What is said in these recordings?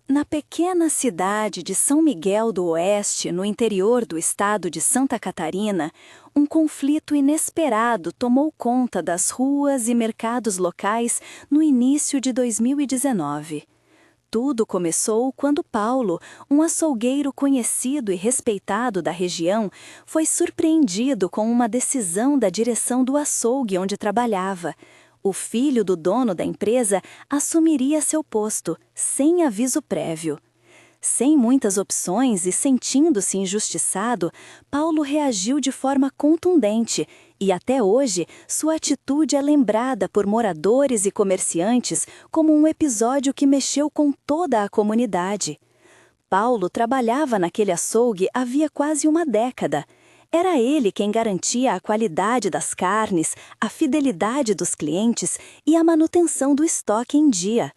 Na pequena cidade de São Miguel do Oeste, no interior do estado de Santa Catarina, um conflito inesperado tomou conta das ruas e mercados locais no início de 2019. Tudo começou quando Paulo, um açougueiro conhecido e respeitado da região, foi surpreendido com uma decisão da direção do açougue onde trabalhava. O filho do dono da empresa assumiria seu posto, sem aviso prévio. Sem muitas opções e sentindo-se injustiçado, Paulo reagiu de forma contundente e, até hoje, sua atitude é lembrada por moradores e comerciantes como um episódio que mexeu com toda a comunidade. Paulo trabalhava naquele açougue havia quase uma década. Era ele quem garantia a qualidade das carnes, a fidelidade dos clientes e a manutenção do estoque em dia.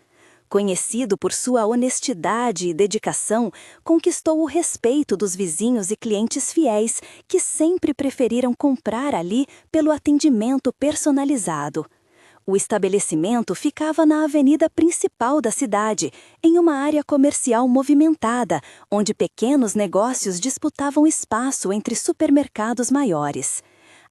Conhecido por sua honestidade e dedicação, conquistou o respeito dos vizinhos e clientes fiéis, que sempre preferiram comprar ali pelo atendimento personalizado. O estabelecimento ficava na avenida principal da cidade, em uma área comercial movimentada, onde pequenos negócios disputavam espaço entre supermercados maiores.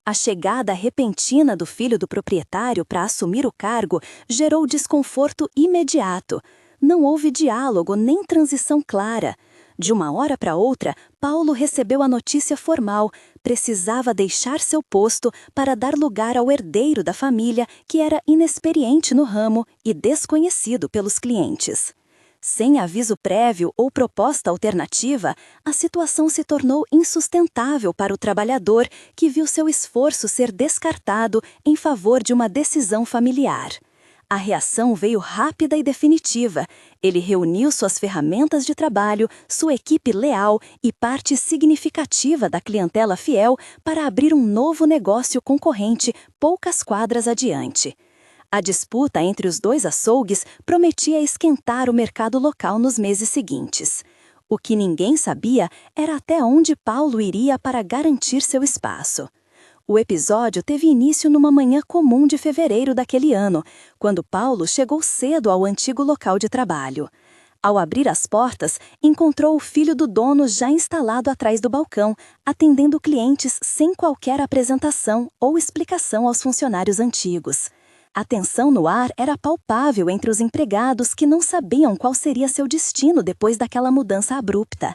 A chegada repentina do filho do proprietário para assumir o cargo gerou desconforto imediato. Não houve diálogo nem transição clara. De uma hora para outra, Paulo recebeu a notícia formal: precisava deixar seu posto para dar lugar ao herdeiro da família, que era inexperiente no ramo e desconhecido pelos clientes. Sem aviso prévio ou proposta alternativa, a situação se tornou insustentável para o trabalhador, que viu seu esforço ser descartado em favor de uma decisão familiar. A reação veio rápida e definitiva. Ele reuniu suas ferramentas de trabalho, sua equipe leal e parte significativa da clientela fiel para abrir um novo negócio concorrente poucas quadras adiante. A disputa entre os dois açougues prometia esquentar o mercado local nos meses seguintes. O que ninguém sabia era até onde Paulo iria para garantir seu espaço. O episódio teve início numa manhã comum de fevereiro daquele ano, quando Paulo chegou cedo ao antigo local de trabalho. Ao abrir as portas, encontrou o filho do dono já instalado atrás do balcão, atendendo clientes sem qualquer apresentação ou explicação aos funcionários antigos. A tensão no ar era palpável entre os empregados, que não sabiam qual seria seu destino depois daquela mudança abrupta.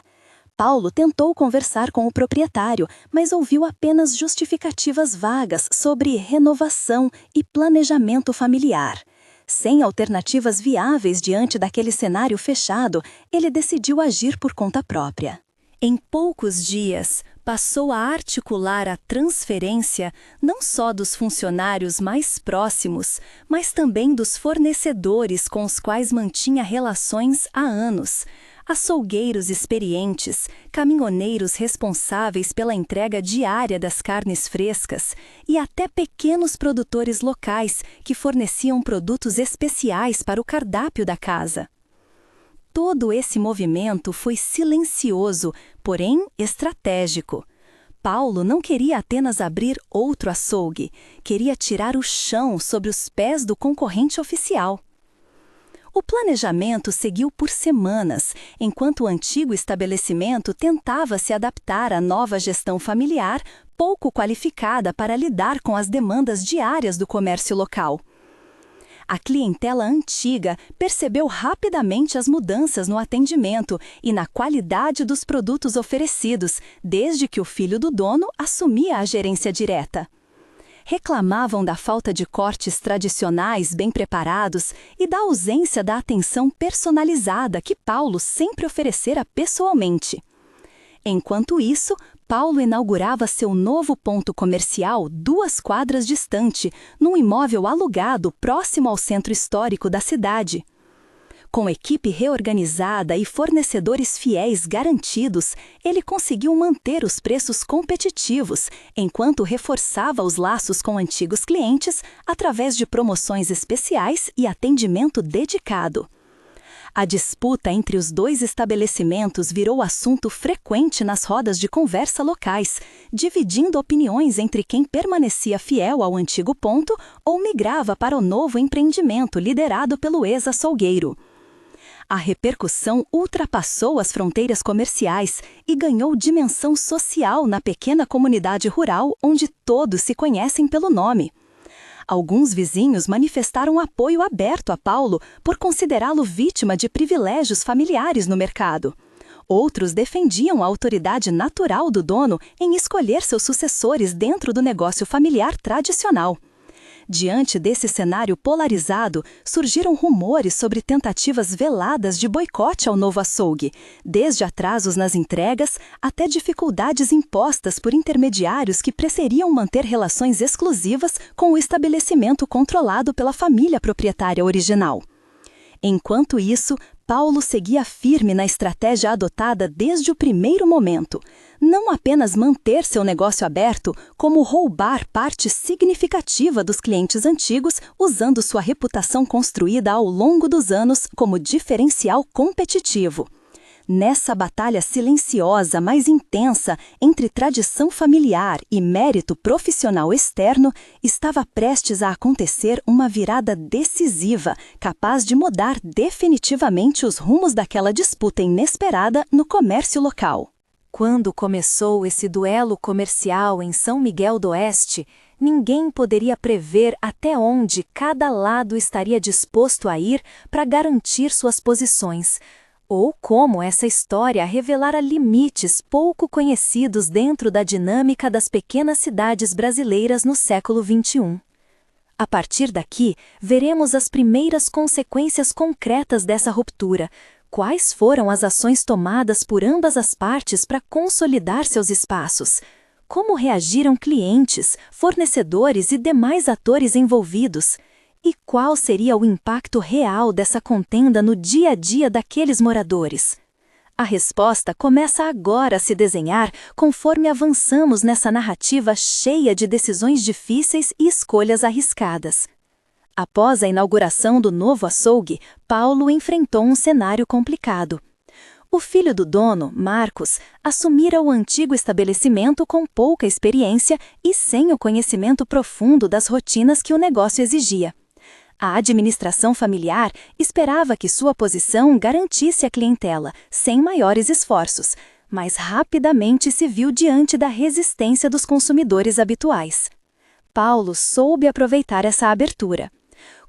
Paulo tentou conversar com o proprietário, mas ouviu apenas justificativas vagas sobre renovação e planejamento familiar. Sem alternativas viáveis diante daquele cenário fechado, ele decidiu agir por conta própria. Em poucos dias, passou a articular a transferência não só dos funcionários mais próximos, mas também dos fornecedores com os quais mantinha relações há anos. Açougueiros experientes, caminhoneiros responsáveis pela entrega diária das carnes frescas e até pequenos produtores locais que forneciam produtos especiais para o cardápio da casa. Todo esse movimento foi silencioso, porém estratégico. Paulo não queria apenas abrir outro açougue, queria tirar o chão sobre os pés do concorrente oficial. O planejamento seguiu por semanas, enquanto o antigo estabelecimento tentava se adaptar à nova gestão familiar, pouco qualificada para lidar com as demandas diárias do comércio local. A clientela antiga percebeu rapidamente as mudanças no atendimento e na qualidade dos produtos oferecidos, desde que o filho do dono assumia a gerência direta. Reclamavam da falta de cortes tradicionais bem preparados e da ausência da atenção personalizada que Paulo sempre oferecera pessoalmente. Enquanto isso, Paulo inaugurava seu novo ponto comercial 2 quadras distante, num imóvel alugado próximo ao centro histórico da cidade. Com equipe reorganizada e fornecedores fiéis garantidos, ele conseguiu manter os preços competitivos, enquanto reforçava os laços com antigos clientes através de promoções especiais e atendimento dedicado. A disputa entre os dois estabelecimentos virou assunto frequente nas rodas de conversa locais, dividindo opiniões entre quem permanecia fiel ao antigo ponto ou migrava para o novo empreendimento liderado pelo ex-açougueiro. A repercussão ultrapassou as fronteiras comerciais e ganhou dimensão social na pequena comunidade rural onde todos se conhecem pelo nome. Alguns vizinhos manifestaram apoio aberto a Paulo por considerá-lo vítima de privilégios familiares no mercado. Outros defendiam a autoridade natural do dono em escolher seus sucessores dentro do negócio familiar tradicional. Diante desse cenário polarizado, surgiram rumores sobre tentativas veladas de boicote ao novo açougue, desde atrasos nas entregas até dificuldades impostas por intermediários que preferiam manter relações exclusivas com o estabelecimento controlado pela família proprietária original. Enquanto isso, Paulo seguia firme na estratégia adotada desde o primeiro momento. Não apenas manter seu negócio aberto, como roubar parte significativa dos clientes antigos, usando sua reputação construída ao longo dos anos como diferencial competitivo. Nessa batalha silenciosa, mas intensa, entre tradição familiar e mérito profissional externo, estava prestes a acontecer uma virada decisiva, capaz de mudar definitivamente os rumos daquela disputa inesperada no comércio local. Quando começou esse duelo comercial em São Miguel do Oeste, ninguém poderia prever até onde cada lado estaria disposto a ir para garantir suas posições, ou como essa história revelara limites pouco conhecidos dentro da dinâmica das pequenas cidades brasileiras no século XXI. A partir daqui, veremos as primeiras consequências concretas dessa ruptura. Quais foram as ações tomadas por ambas as partes para consolidar seus espaços? Como reagiram clientes, fornecedores e demais atores envolvidos? E qual seria o impacto real dessa contenda no dia a dia daqueles moradores? A resposta começa agora a se desenhar conforme avançamos nessa narrativa cheia de decisões difíceis e escolhas arriscadas. Após a inauguração do novo açougue, Paulo enfrentou um cenário complicado. O filho do dono, Marcos, assumira o antigo estabelecimento com pouca experiência e sem o conhecimento profundo das rotinas que o negócio exigia. A administração familiar esperava que sua posição garantisse a clientela, sem maiores esforços, mas rapidamente se viu diante da resistência dos consumidores habituais. Paulo soube aproveitar essa abertura.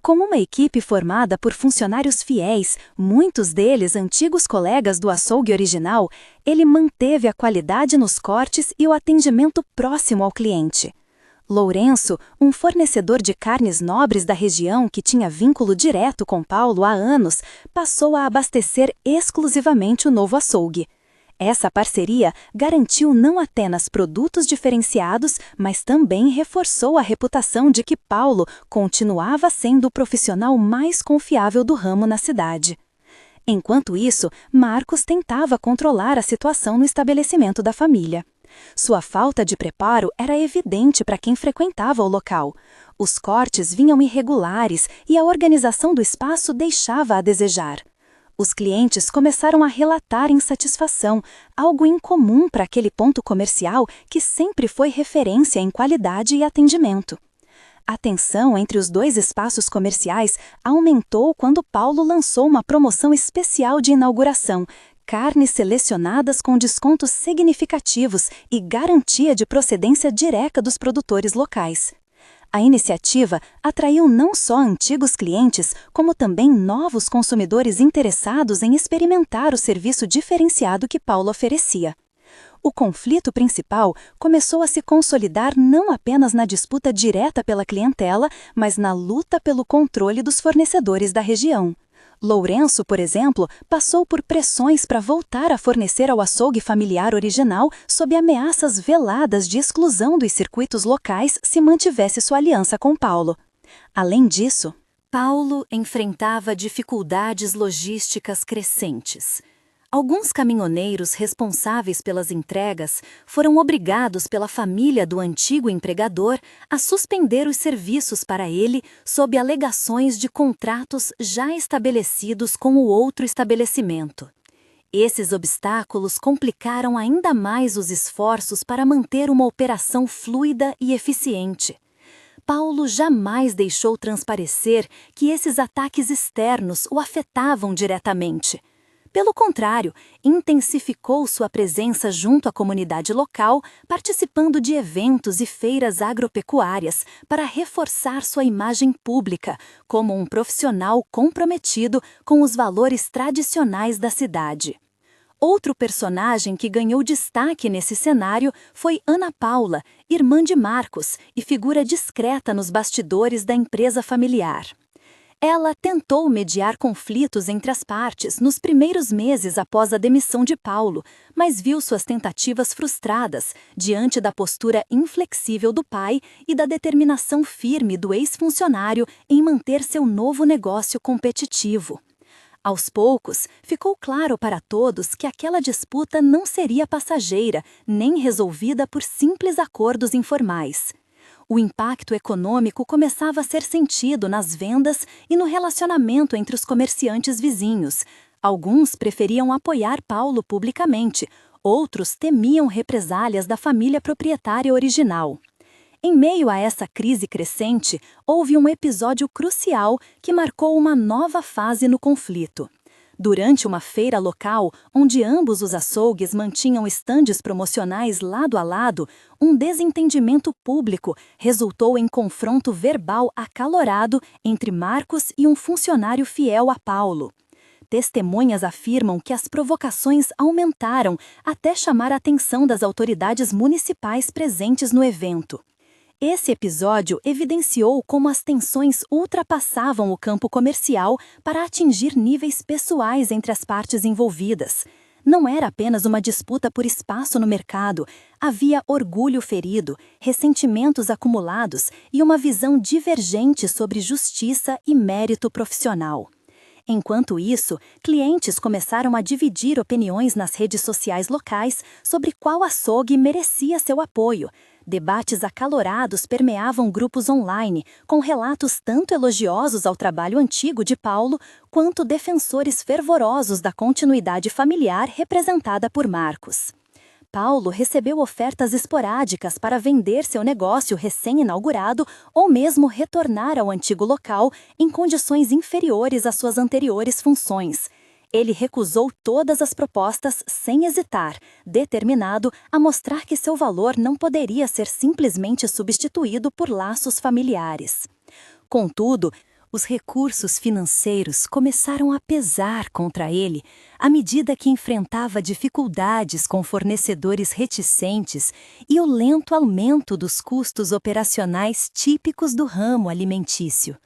Como uma equipe formada por funcionários fiéis, muitos deles antigos colegas do açougue original, ele manteve a qualidade nos cortes e o atendimento próximo ao cliente. Lourenço, um fornecedor de carnes nobres da região que tinha vínculo direto com Paulo há anos, passou a abastecer exclusivamente o novo açougue. Essa parceria garantiu não apenas produtos diferenciados, mas também reforçou a reputação de que Paulo continuava sendo o profissional mais confiável do ramo na cidade. Enquanto isso, Marcos tentava controlar a situação no estabelecimento da família. Sua falta de preparo era evidente para quem frequentava o local. Os cortes vinham irregulares e a organização do espaço deixava a desejar. Os clientes começaram a relatar insatisfação, algo incomum para aquele ponto comercial que sempre foi referência em qualidade e atendimento. A tensão entre os dois espaços comerciais aumentou quando Paulo lançou uma promoção especial de inauguração, carnes selecionadas com descontos significativos e garantia de procedência direta dos produtores locais. A iniciativa atraiu não só antigos clientes, como também novos consumidores interessados em experimentar o serviço diferenciado que Paulo oferecia. O conflito principal começou a se consolidar não apenas na disputa direta pela clientela, mas na luta pelo controle dos fornecedores da região. Lourenço, por exemplo, passou por pressões para voltar a fornecer ao açougue familiar original sob ameaças veladas de exclusão dos circuitos locais se mantivesse sua aliança com Paulo. Além disso, Paulo enfrentava dificuldades logísticas crescentes. Alguns caminhoneiros responsáveis pelas entregas foram obrigados pela família do antigo empregador a suspender os serviços para ele sob alegações de contratos já estabelecidos com o outro estabelecimento. Esses obstáculos complicaram ainda mais os esforços para manter uma operação fluida e eficiente. Paulo jamais deixou transparecer que esses ataques externos o afetavam diretamente. Pelo contrário, intensificou sua presença junto à comunidade local, participando de eventos e feiras agropecuárias para reforçar sua imagem pública como um profissional comprometido com os valores tradicionais da cidade. Outro personagem que ganhou destaque nesse cenário foi Ana Paula, irmã de Marcos e figura discreta nos bastidores da empresa familiar. Ela tentou mediar conflitos entre as partes nos primeiros meses após a demissão de Paulo, mas viu suas tentativas frustradas diante da postura inflexível do pai e da determinação firme do ex-funcionário em manter seu novo negócio competitivo. Aos poucos, ficou claro para todos que aquela disputa não seria passageira, nem resolvida por simples acordos informais. O impacto econômico começava a ser sentido nas vendas e no relacionamento entre os comerciantes vizinhos. Alguns preferiam apoiar Paulo publicamente, outros temiam represálias da família proprietária original. Em meio a essa crise crescente, houve um episódio crucial que marcou uma nova fase no conflito. Durante uma feira local, onde ambos os açougues mantinham estandes promocionais lado a lado, um desentendimento público resultou em confronto verbal acalorado entre Marcos e um funcionário fiel a Paulo. Testemunhas afirmam que as provocações aumentaram até chamar a atenção das autoridades municipais presentes no evento. Esse episódio evidenciou como as tensões ultrapassavam o campo comercial para atingir níveis pessoais entre as partes envolvidas. Não era apenas uma disputa por espaço no mercado, havia orgulho ferido, ressentimentos acumulados e uma visão divergente sobre justiça e mérito profissional. Enquanto isso, clientes começaram a dividir opiniões nas redes sociais locais sobre qual açougue merecia seu apoio. Debates acalorados permeavam grupos online, com relatos tanto elogiosos ao trabalho antigo de Paulo, quanto defensores fervorosos da continuidade familiar representada por Marcos. Paulo recebeu ofertas esporádicas para vender seu negócio recém-inaugurado ou mesmo retornar ao antigo local em condições inferiores às suas anteriores funções. Ele recusou todas as propostas sem hesitar, determinado a mostrar que seu valor não poderia ser simplesmente substituído por laços familiares. Contudo, os recursos financeiros começaram a pesar contra ele à medida que enfrentava dificuldades com fornecedores reticentes e o lento aumento dos custos operacionais típicos do ramo alimentício.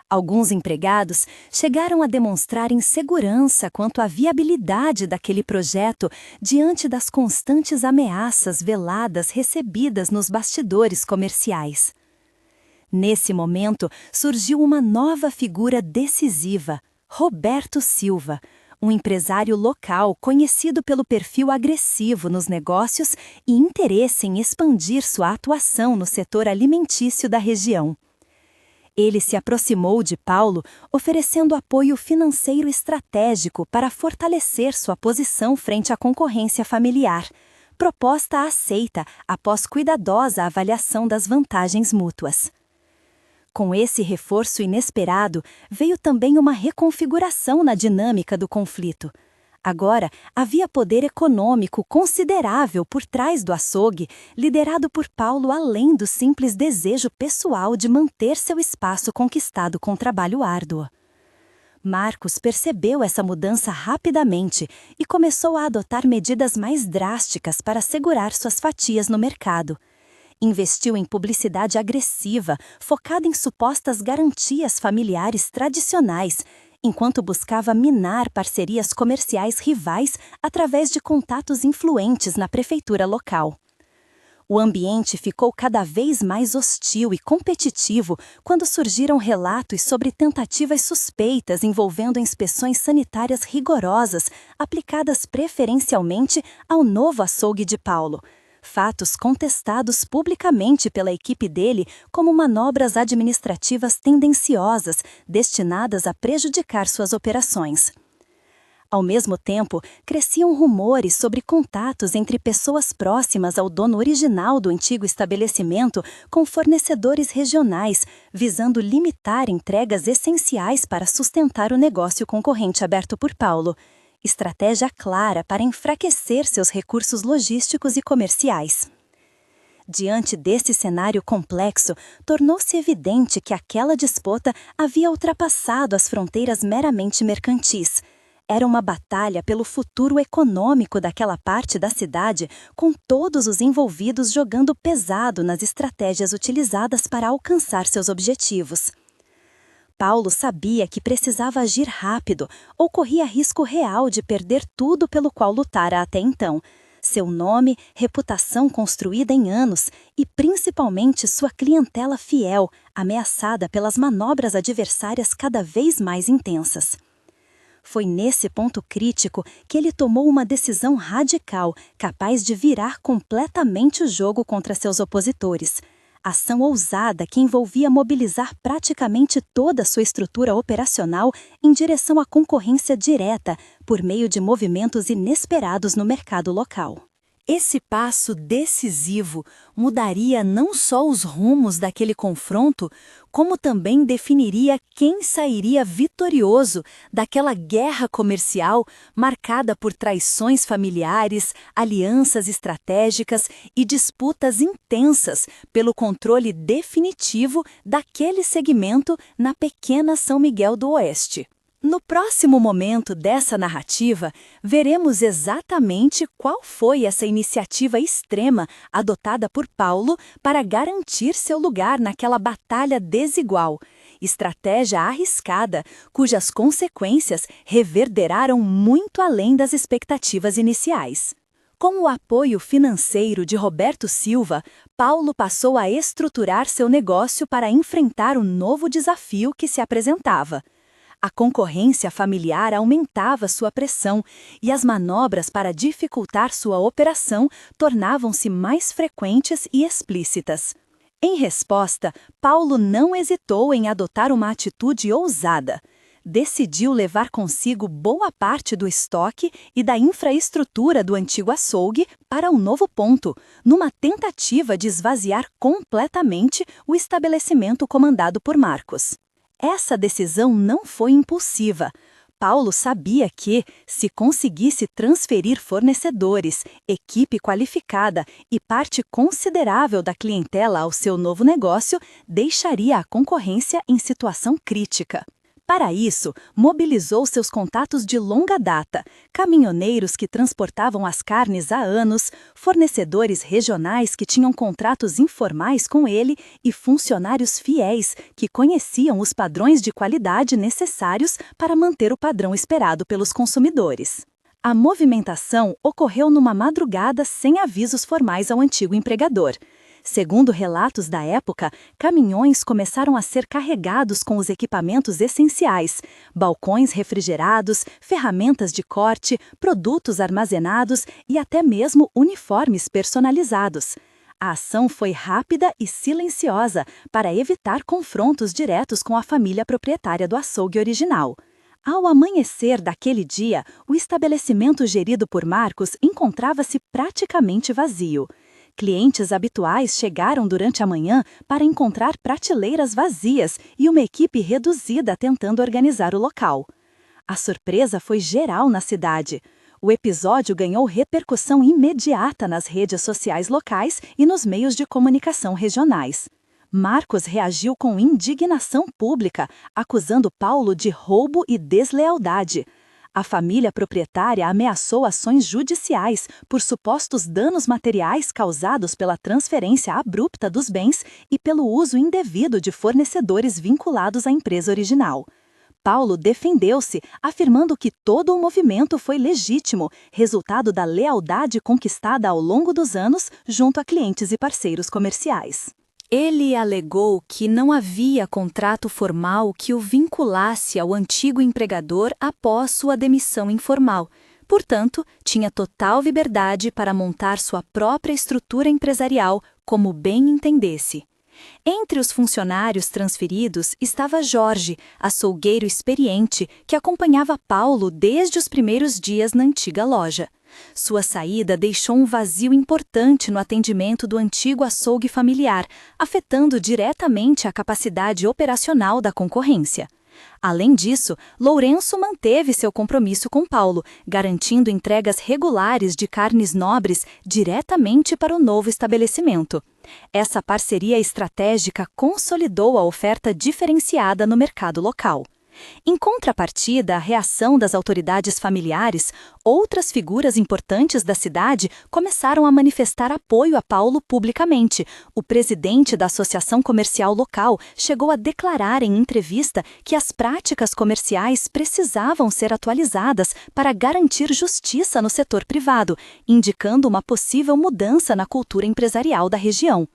Alguns empregados chegaram a demonstrar insegurança quanto à viabilidade daquele projeto diante das constantes ameaças veladas recebidas nos bastidores comerciais. Nesse momento, surgiu uma nova figura decisiva, Roberto Silva, um empresário local conhecido pelo perfil agressivo nos negócios e interesse em expandir sua atuação no setor alimentício da região. Ele se aproximou de Paulo, oferecendo apoio financeiro estratégico para fortalecer sua posição frente à concorrência familiar, proposta aceita após cuidadosa avaliação das vantagens mútuas. Com esse reforço inesperado, veio também uma reconfiguração na dinâmica do conflito. Agora, havia poder econômico considerável por trás do açougue, liderado por Paulo além do simples desejo pessoal de manter seu espaço conquistado com trabalho árduo. Marcos percebeu essa mudança rapidamente e começou a adotar medidas mais drásticas para segurar suas fatias no mercado. Investiu em publicidade agressiva, focada em supostas garantias familiares tradicionais, enquanto buscava minar parcerias comerciais rivais através de contatos influentes na prefeitura local. O ambiente ficou cada vez mais hostil e competitivo quando surgiram relatos sobre tentativas suspeitas envolvendo inspeções sanitárias rigorosas aplicadas preferencialmente ao novo açougue de Paulo. Fatos contestados publicamente pela equipe dele como manobras administrativas tendenciosas destinadas a prejudicar suas operações. Ao mesmo tempo, cresciam rumores sobre contatos entre pessoas próximas ao dono original do antigo estabelecimento com fornecedores regionais, visando limitar entregas essenciais para sustentar o negócio concorrente aberto por Paulo. Estratégia clara para enfraquecer seus recursos logísticos e comerciais. Diante desse cenário complexo, tornou-se evidente que aquela disputa havia ultrapassado as fronteiras meramente mercantis. Era uma batalha pelo futuro econômico daquela parte da cidade, com todos os envolvidos jogando pesado nas estratégias utilizadas para alcançar seus objetivos. Paulo sabia que precisava agir rápido ou corria risco real de perder tudo pelo qual lutara até então. Seu nome, reputação construída em anos e, principalmente, sua clientela fiel, ameaçada pelas manobras adversárias cada vez mais intensas. Foi nesse ponto crítico que ele tomou uma decisão radical, capaz de virar completamente o jogo contra seus opositores. Ação ousada que envolvia mobilizar praticamente toda a sua estrutura operacional em direção à concorrência direta, por meio de movimentos inesperados no mercado local. Esse passo decisivo mudaria não só os rumos daquele confronto, como também definiria quem sairia vitorioso daquela guerra comercial marcada por traições familiares, alianças estratégicas e disputas intensas pelo controle definitivo daquele segmento na pequena São Miguel do Oeste. No próximo momento dessa narrativa, veremos exatamente qual foi essa iniciativa extrema adotada por Paulo para garantir seu lugar naquela batalha desigual. Estratégia arriscada, cujas consequências reverberaram muito além das expectativas iniciais. Com o apoio financeiro de Roberto Silva, Paulo passou a estruturar seu negócio para enfrentar o novo desafio que se apresentava. A concorrência familiar aumentava sua pressão e as manobras para dificultar sua operação tornavam-se mais frequentes e explícitas. Em resposta, Paulo não hesitou em adotar uma atitude ousada. Decidiu levar consigo boa parte do estoque e da infraestrutura do antigo açougue para um novo ponto, numa tentativa de esvaziar completamente o estabelecimento comandado por Marcos. Essa decisão não foi impulsiva. Paulo sabia que, se conseguisse transferir fornecedores, equipe qualificada e parte considerável da clientela ao seu novo negócio, deixaria a concorrência em situação crítica. Para isso, mobilizou seus contatos de longa data, caminhoneiros que transportavam as carnes há anos, fornecedores regionais que tinham contratos informais com ele e funcionários fiéis que conheciam os padrões de qualidade necessários para manter o padrão esperado pelos consumidores. A movimentação ocorreu numa madrugada sem avisos formais ao antigo empregador. Segundo relatos da época, caminhões começaram a ser carregados com os equipamentos essenciais, balcões refrigerados, ferramentas de corte, produtos armazenados e até mesmo uniformes personalizados. A ação foi rápida e silenciosa para evitar confrontos diretos com a família proprietária do açougue original. Ao amanhecer daquele dia, o estabelecimento gerido por Marcos encontrava-se praticamente vazio. Clientes habituais chegaram durante a manhã para encontrar prateleiras vazias e uma equipe reduzida tentando organizar o local. A surpresa foi geral na cidade. O episódio ganhou repercussão imediata nas redes sociais locais e nos meios de comunicação regionais. Marcos reagiu com indignação pública, acusando Paulo de roubo e deslealdade. A família proprietária ameaçou ações judiciais por supostos danos materiais causados pela transferência abrupta dos bens e pelo uso indevido de fornecedores vinculados à empresa original. Paulo defendeu-se, afirmando que todo o movimento foi legítimo, resultado da lealdade conquistada ao longo dos anos junto a clientes e parceiros comerciais. Ele alegou que não havia contrato formal que o vinculasse ao antigo empregador após sua demissão informal. Portanto, tinha total liberdade para montar sua própria estrutura empresarial como bem entendesse. Entre os funcionários transferidos estava Jorge, açougueiro experiente, que acompanhava Paulo desde os primeiros dias na antiga loja. Sua saída deixou um vazio importante no atendimento do antigo açougue familiar, afetando diretamente a capacidade operacional da concorrência. Além disso, Lourenço manteve seu compromisso com Paulo, garantindo entregas regulares de carnes nobres diretamente para o novo estabelecimento. Essa parceria estratégica consolidou a oferta diferenciada no mercado local. Em contrapartida à reação das autoridades familiares, outras figuras importantes da cidade começaram a manifestar apoio a Paulo publicamente. O presidente da Associação Comercial Local chegou a declarar em entrevista que as práticas comerciais precisavam ser atualizadas para garantir justiça no setor privado, indicando uma possível mudança na cultura empresarial da região.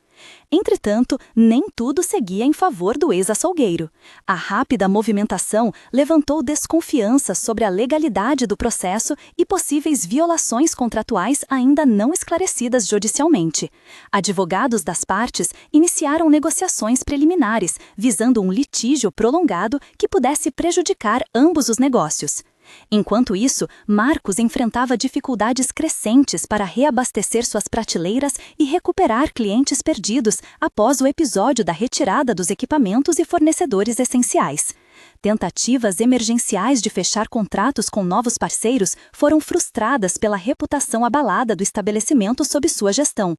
Entretanto, nem tudo seguia em favor do ex-açougueiro. A rápida movimentação levantou desconfiança sobre a legalidade do processo e possíveis violações contratuais ainda não esclarecidas judicialmente. Advogados das partes iniciaram negociações preliminares, visando um litígio prolongado que pudesse prejudicar ambos os negócios. Enquanto isso, Marcos enfrentava dificuldades crescentes para reabastecer suas prateleiras e recuperar clientes perdidos após o episódio da retirada dos equipamentos e fornecedores essenciais. Tentativas emergenciais de fechar contratos com novos parceiros foram frustradas pela reputação abalada do estabelecimento sob sua gestão.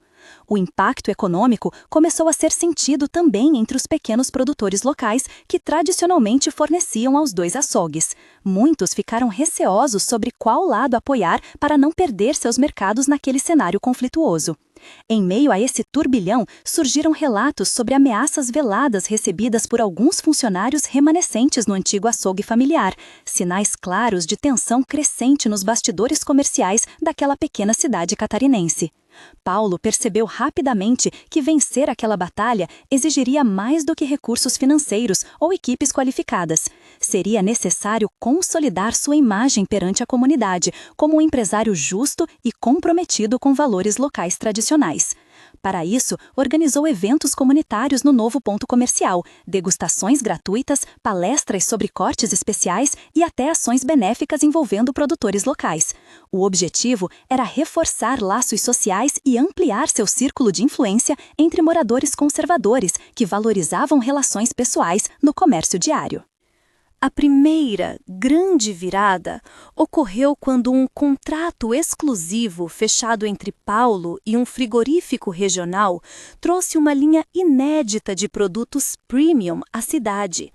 O impacto econômico começou a ser sentido também entre os pequenos produtores locais que tradicionalmente forneciam aos dois açougues. Muitos ficaram receosos sobre qual lado apoiar para não perder seus mercados naquele cenário conflituoso. Em meio a esse turbilhão, surgiram relatos sobre ameaças veladas recebidas por alguns funcionários remanescentes no antigo açougue familiar, sinais claros de tensão crescente nos bastidores comerciais daquela pequena cidade catarinense. Paulo percebeu rapidamente que vencer aquela batalha exigiria mais do que recursos financeiros ou equipes qualificadas. Seria necessário consolidar sua imagem perante a comunidade como um empresário justo e comprometido com valores locais tradicionais. Para isso, organizou eventos comunitários no novo ponto comercial, degustações gratuitas, palestras sobre cortes especiais e até ações benéficas envolvendo produtores locais. O objetivo era reforçar laços sociais e ampliar seu círculo de influência entre moradores conservadores que valorizavam relações pessoais no comércio diário. A primeira grande virada ocorreu quando um contrato exclusivo fechado entre Paulo e um frigorífico regional trouxe uma linha inédita de produtos premium à cidade.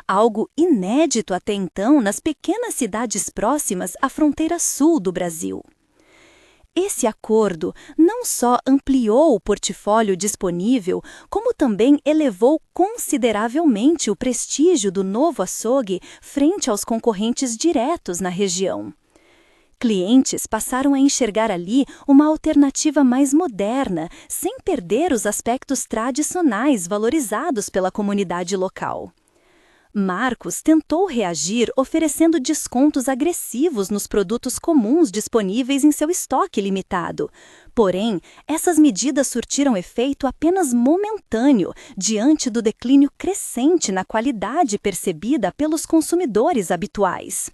Algo inédito até então nas pequenas cidades próximas à fronteira sul do Brasil. Esse acordo não só ampliou o portfólio disponível, como também elevou consideravelmente o prestígio do novo açougue frente aos concorrentes diretos na região. Clientes passaram a enxergar ali uma alternativa mais moderna, sem perder os aspectos tradicionais valorizados pela comunidade local. Marcos tentou reagir oferecendo descontos agressivos nos produtos comuns disponíveis em seu estoque limitado. Porém, essas medidas surtiram efeito apenas momentâneo diante do declínio crescente na qualidade percebida pelos consumidores habituais.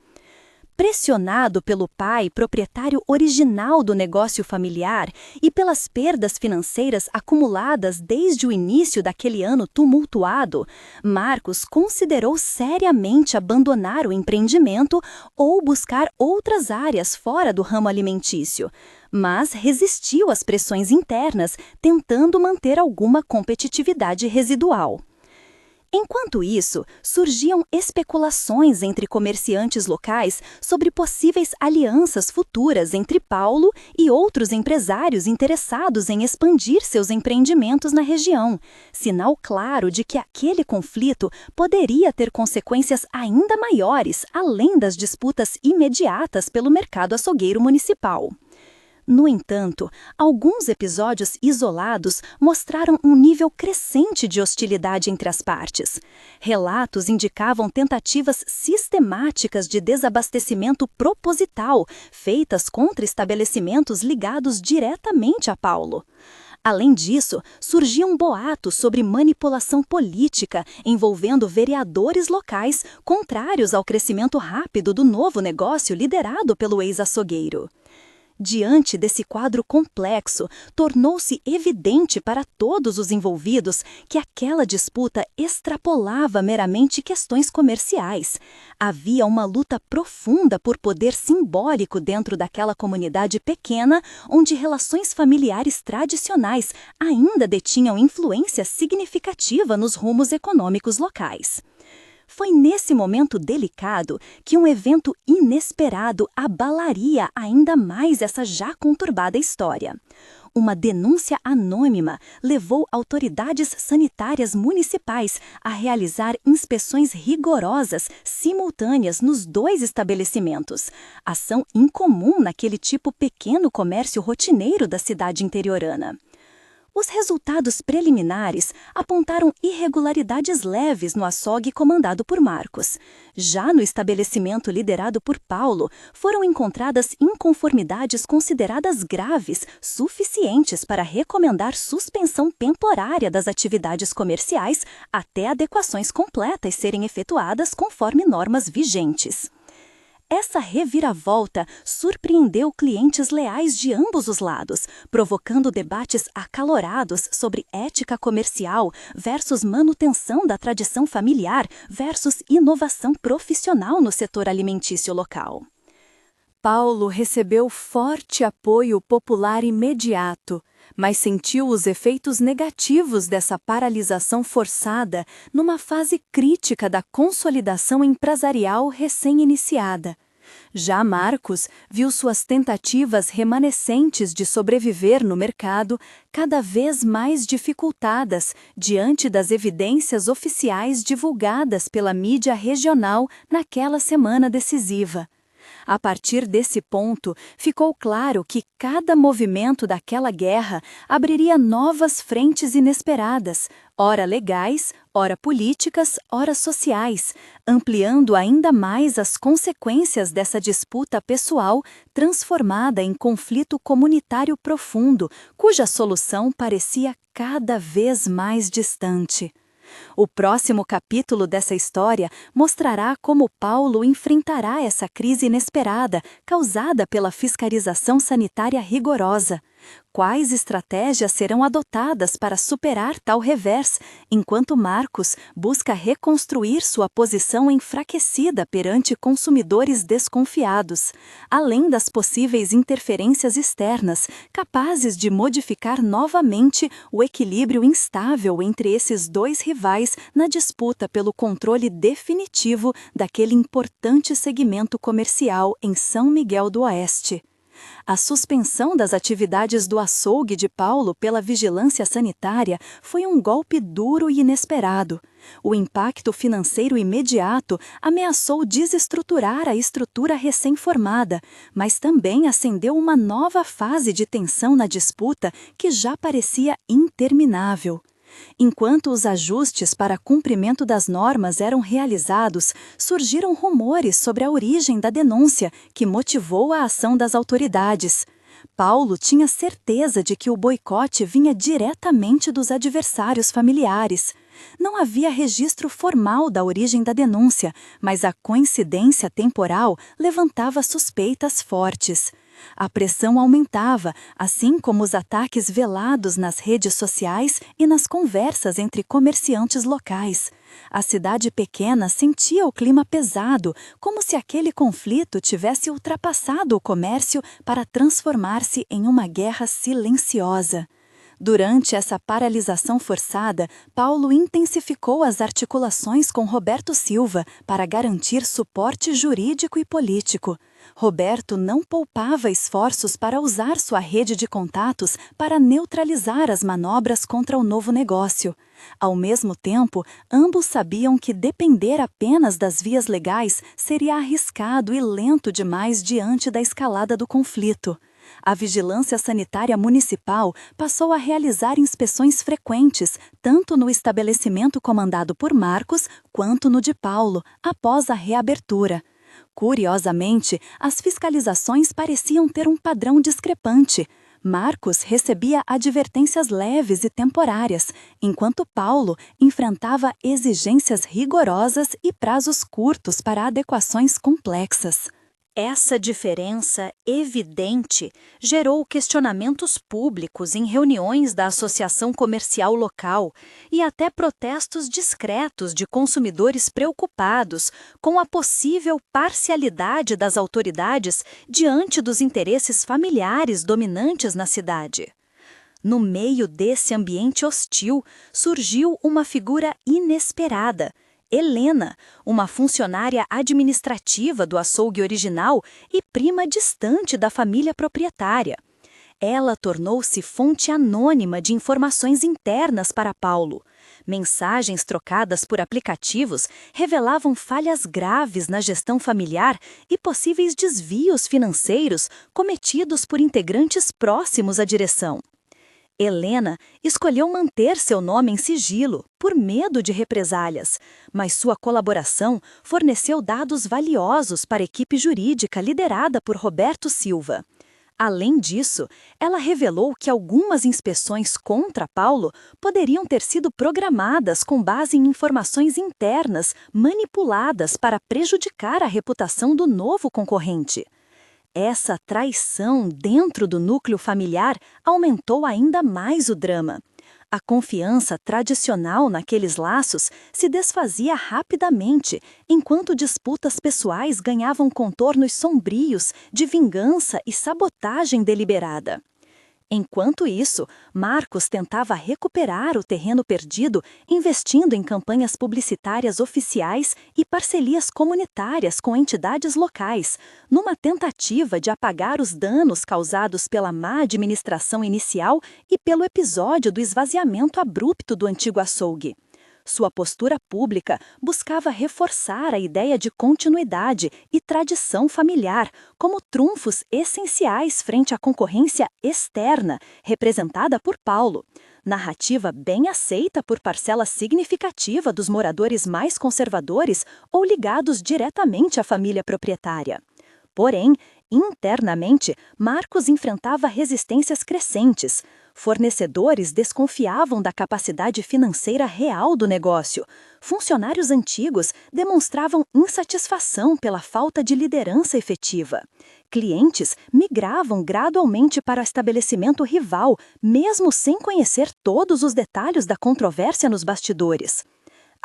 Pressionado pelo pai, proprietário original do negócio familiar, e pelas perdas financeiras acumuladas desde o início daquele ano tumultuado, Marcos considerou seriamente abandonar o empreendimento ou buscar outras áreas fora do ramo alimentício, mas resistiu às pressões internas, tentando manter alguma competitividade residual. Enquanto isso, surgiam especulações entre comerciantes locais sobre possíveis alianças futuras entre Paulo e outros empresários interessados em expandir seus empreendimentos na região, sinal claro de que aquele conflito poderia ter consequências ainda maiores, além das disputas imediatas pelo mercado açougueiro municipal. No entanto, alguns episódios isolados mostraram um nível crescente de hostilidade entre as partes. Relatos indicavam tentativas sistemáticas de desabastecimento proposital, feitas contra estabelecimentos ligados diretamente a Paulo. Além disso, surgiam boatos sobre manipulação política envolvendo vereadores locais contrários ao crescimento rápido do novo negócio liderado pelo ex-açougueiro. Diante desse quadro complexo, tornou-se evidente para todos os envolvidos que aquela disputa extrapolava meramente questões comerciais. Havia uma luta profunda por poder simbólico dentro daquela comunidade pequena, onde relações familiares tradicionais ainda detinham influência significativa nos rumos econômicos locais. Foi nesse momento delicado que um evento inesperado abalaria ainda mais essa já conturbada história. Uma denúncia anônima levou autoridades sanitárias municipais a realizar inspeções rigorosas simultâneas nos 2 estabelecimentos, ação incomum naquele tipo pequeno comércio rotineiro da cidade interiorana. Os resultados preliminares apontaram irregularidades leves no açougue comandado por Marcos. Já no estabelecimento liderado por Paulo, foram encontradas inconformidades consideradas graves, suficientes para recomendar suspensão temporária das atividades comerciais até adequações completas serem efetuadas conforme normas vigentes. Essa reviravolta surpreendeu clientes leais de ambos os lados, provocando debates acalorados sobre ética comercial versus manutenção da tradição familiar versus inovação profissional no setor alimentício local. Paulo recebeu forte apoio popular imediato, mas sentiu os efeitos negativos dessa paralisação forçada numa fase crítica da consolidação empresarial recém-iniciada. Já Marcos viu suas tentativas remanescentes de sobreviver no mercado cada vez mais dificultadas diante das evidências oficiais divulgadas pela mídia regional naquela semana decisiva. A partir desse ponto, ficou claro que cada movimento daquela guerra abriria novas frentes inesperadas, ora legais, ora políticas, ora sociais, ampliando ainda mais as consequências dessa disputa pessoal transformada em conflito comunitário profundo, cuja solução parecia cada vez mais distante. O próximo capítulo dessa história mostrará como Paulo enfrentará essa crise inesperada causada pela fiscalização sanitária rigorosa. Quais estratégias serão adotadas para superar tal revés, enquanto Marcos busca reconstruir sua posição enfraquecida perante consumidores desconfiados, além das possíveis interferências externas capazes de modificar novamente o equilíbrio instável entre esses 2 rivais na disputa pelo controle definitivo daquele importante segmento comercial em São Miguel do Oeste. A suspensão das atividades do açougue de Paulo pela vigilância sanitária foi um golpe duro e inesperado. O impacto financeiro imediato ameaçou desestruturar a estrutura recém-formada, mas também acendeu uma nova fase de tensão na disputa que já parecia interminável. Enquanto os ajustes para cumprimento das normas eram realizados, surgiram rumores sobre a origem da denúncia, que motivou a ação das autoridades. Paulo tinha certeza de que o boicote vinha diretamente dos adversários familiares. Não havia registro formal da origem da denúncia, mas a coincidência temporal levantava suspeitas fortes. A pressão aumentava, assim como os ataques velados nas redes sociais e nas conversas entre comerciantes locais. A cidade pequena sentia o clima pesado, como se aquele conflito tivesse ultrapassado o comércio para transformar-se em uma guerra silenciosa. Durante essa paralisação forçada, Paulo intensificou as articulações com Roberto Silva para garantir suporte jurídico e político. Roberto não poupava esforços para usar sua rede de contatos para neutralizar as manobras contra o novo negócio. Ao mesmo tempo, ambos sabiam que depender apenas das vias legais seria arriscado e lento demais diante da escalada do conflito. A Vigilância Sanitária Municipal passou a realizar inspeções frequentes, tanto no estabelecimento comandado por Marcos quanto no de Paulo, após a reabertura. Curiosamente, as fiscalizações pareciam ter um padrão discrepante. Marcos recebia advertências leves e temporárias, enquanto Paulo enfrentava exigências rigorosas e prazos curtos para adequações complexas. Essa diferença evidente gerou questionamentos públicos em reuniões da associação comercial local e até protestos discretos de consumidores preocupados com a possível parcialidade das autoridades diante dos interesses familiares dominantes na cidade. No meio desse ambiente hostil, surgiu uma figura inesperada: Helena, uma funcionária administrativa do açougue original e prima distante da família proprietária. Ela tornou-se fonte anônima de informações internas para Paulo. Mensagens trocadas por aplicativos revelavam falhas graves na gestão familiar e possíveis desvios financeiros cometidos por integrantes próximos à direção. Helena escolheu manter seu nome em sigilo, por medo de represálias, mas sua colaboração forneceu dados valiosos para a equipe jurídica liderada por Roberto Silva. Além disso, ela revelou que algumas inspeções contra Paulo poderiam ter sido programadas com base em informações internas manipuladas para prejudicar a reputação do novo concorrente. Essa traição dentro do núcleo familiar aumentou ainda mais o drama. A confiança tradicional naqueles laços se desfazia rapidamente, enquanto disputas pessoais ganhavam contornos sombrios de vingança e sabotagem deliberada. Enquanto isso, Marcos tentava recuperar o terreno perdido, investindo em campanhas publicitárias oficiais e parcerias comunitárias com entidades locais, numa tentativa de apagar os danos causados pela má administração inicial e pelo episódio do esvaziamento abrupto do antigo açougue. Sua postura pública buscava reforçar a ideia de continuidade e tradição familiar como trunfos essenciais frente à concorrência externa, representada por Paulo. Narrativa bem aceita por parcela significativa dos moradores mais conservadores ou ligados diretamente à família proprietária. Porém, internamente, Marcos enfrentava resistências crescentes. Fornecedores desconfiavam da capacidade financeira real do negócio. Funcionários antigos demonstravam insatisfação pela falta de liderança efetiva. Clientes migravam gradualmente para o estabelecimento rival, mesmo sem conhecer todos os detalhes da controvérsia nos bastidores.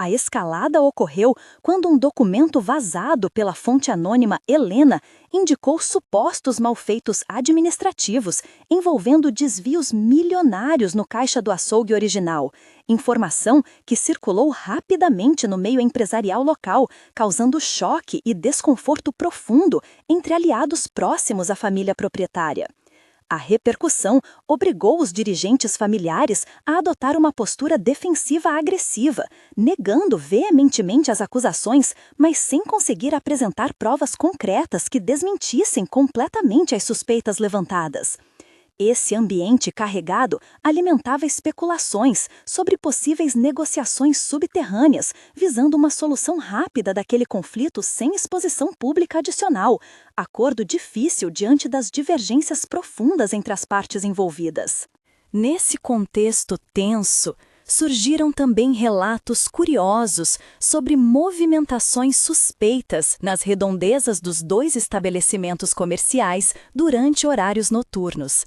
A escalada ocorreu quando um documento vazado pela fonte anônima Helena indicou supostos malfeitos administrativos envolvendo desvios milionários no caixa do açougue original, informação que circulou rapidamente no meio empresarial local, causando choque e desconforto profundo entre aliados próximos à família proprietária. A repercussão obrigou os dirigentes familiares a adotar uma postura defensiva agressiva, negando veementemente as acusações, mas sem conseguir apresentar provas concretas que desmentissem completamente as suspeitas levantadas. Esse ambiente carregado alimentava especulações sobre possíveis negociações subterrâneas, visando uma solução rápida daquele conflito sem exposição pública adicional, acordo difícil diante das divergências profundas entre as partes envolvidas. Nesse contexto tenso, surgiram também relatos curiosos sobre movimentações suspeitas nas redondezas dos dois estabelecimentos comerciais durante horários noturnos.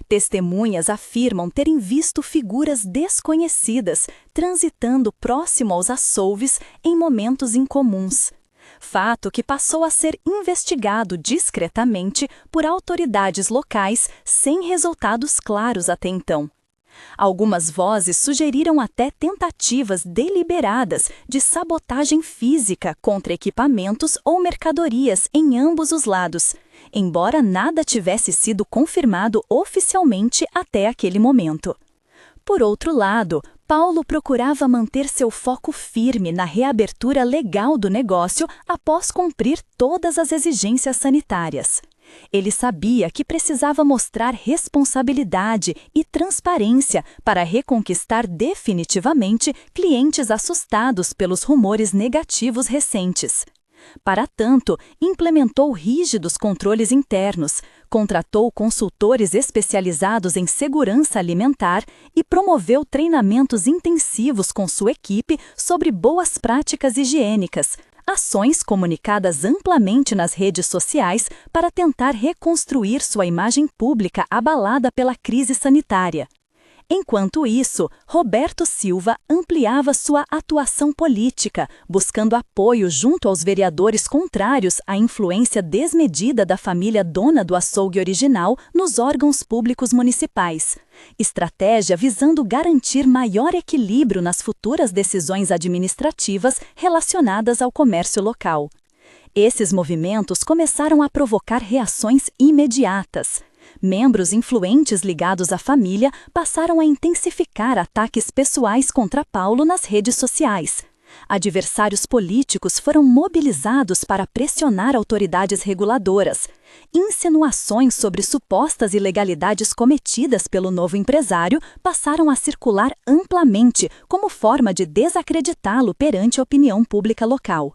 Testemunhas afirmam terem visto figuras desconhecidas transitando próximo aos açougues em momentos incomuns. Fato que passou a ser investigado discretamente por autoridades locais sem resultados claros até então. Algumas vozes sugeriram até tentativas deliberadas de sabotagem física contra equipamentos ou mercadorias em ambos os lados, embora nada tivesse sido confirmado oficialmente até aquele momento. Por outro lado, Paulo procurava manter seu foco firme na reabertura legal do negócio após cumprir todas as exigências sanitárias. Ele sabia que precisava mostrar responsabilidade e transparência para reconquistar definitivamente clientes assustados pelos rumores negativos recentes. Para tanto, implementou rígidos controles internos, contratou consultores especializados em segurança alimentar e promoveu treinamentos intensivos com sua equipe sobre boas práticas higiênicas, ações comunicadas amplamente nas redes sociais para tentar reconstruir sua imagem pública abalada pela crise sanitária. Enquanto isso, Roberto Silva ampliava sua atuação política, buscando apoio junto aos vereadores contrários à influência desmedida da família dona do açougue original nos órgãos públicos municipais. Estratégia visando garantir maior equilíbrio nas futuras decisões administrativas relacionadas ao comércio local. Esses movimentos começaram a provocar reações imediatas. Membros influentes ligados à família passaram a intensificar ataques pessoais contra Paulo nas redes sociais. Adversários políticos foram mobilizados para pressionar autoridades reguladoras. Insinuações sobre supostas ilegalidades cometidas pelo novo empresário passaram a circular amplamente como forma de desacreditá-lo perante a opinião pública local.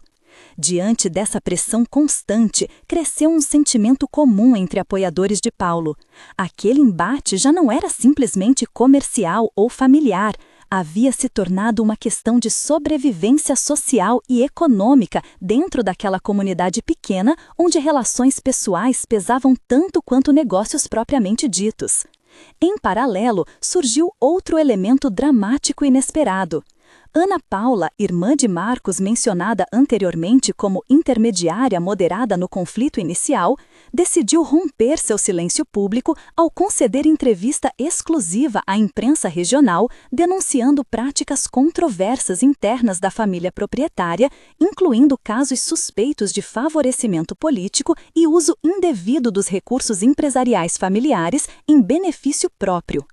Diante dessa pressão constante, cresceu um sentimento comum entre apoiadores de Paulo. Aquele embate já não era simplesmente comercial ou familiar, havia se tornado uma questão de sobrevivência social e econômica dentro daquela comunidade pequena onde relações pessoais pesavam tanto quanto negócios propriamente ditos. Em paralelo, surgiu outro elemento dramático inesperado. Ana Paula, irmã de Marcos, mencionada anteriormente como intermediária moderada no conflito inicial, decidiu romper seu silêncio público ao conceder entrevista exclusiva à imprensa regional, denunciando práticas controversas internas da família proprietária, incluindo casos suspeitos de favorecimento político e uso indevido dos recursos empresariais familiares em benefício próprio.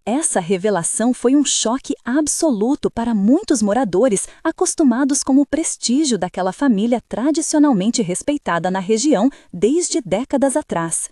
Essa revelação foi um choque absoluto para muitos moradores acostumados com o prestígio daquela família tradicionalmente respeitada na região desde décadas atrás.